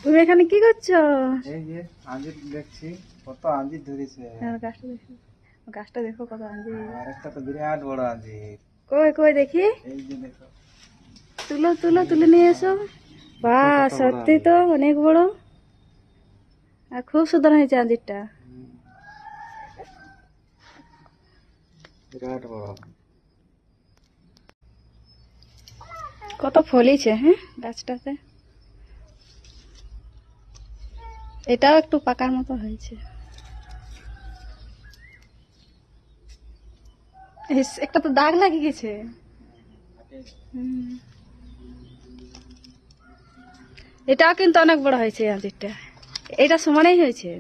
তুমি এখানে কি করছো? এই যে আঞ্জির দেখছি, কত আঞ্জির ধরেছে। গাছটা দেখো, গাছটা দেখো কত আঞ্জির। আর একটা তো বিরাট বড় আঞ্জির। কই কই দেখি, এই যে দেখো, তুলো তুলো তুলে নিয়ে এসো। বাহ, কত বড় সত্যি আঞ্জির। তো অনেক বড়, আর খুব সুন্দর হয়েছে আঞ্জিরটা। বিরাট বড়। কত ফলিছে হ্যাঁ গাছটাতে। এটাও একটু পাকার মতো হয়েছে। একটা তো দাগ লাগিয়ে গেছে। হুম। এটাও কিন্তু অনেক বড় হয়েছে আঞ্জিরটা। এটা সমানেই হয়েছে।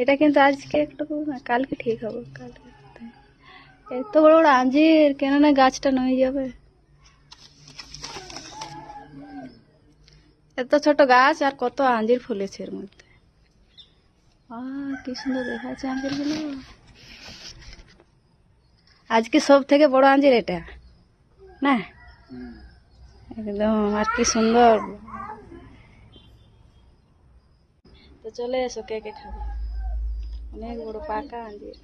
এটা কিন্তু আজকে একটু না, কালকে ঠিক হবে। কালকে এত বড় বড় আঞ্জির, কেন না গাছটা নয়ে যাবে। এত ছোট গাছ আর কত আঞ্জির ফুলেছে এর মধ্যে। কি সুন্দর দেখাচ্ছে আঞ্জির গুলো। আজকে সব থেকে বড় আঞ্জির এটা না, একদম। আর কি সুন্দর। তো চলে এসো, কে কে খাবে। অনেক বড় পাকা আঞ্জির।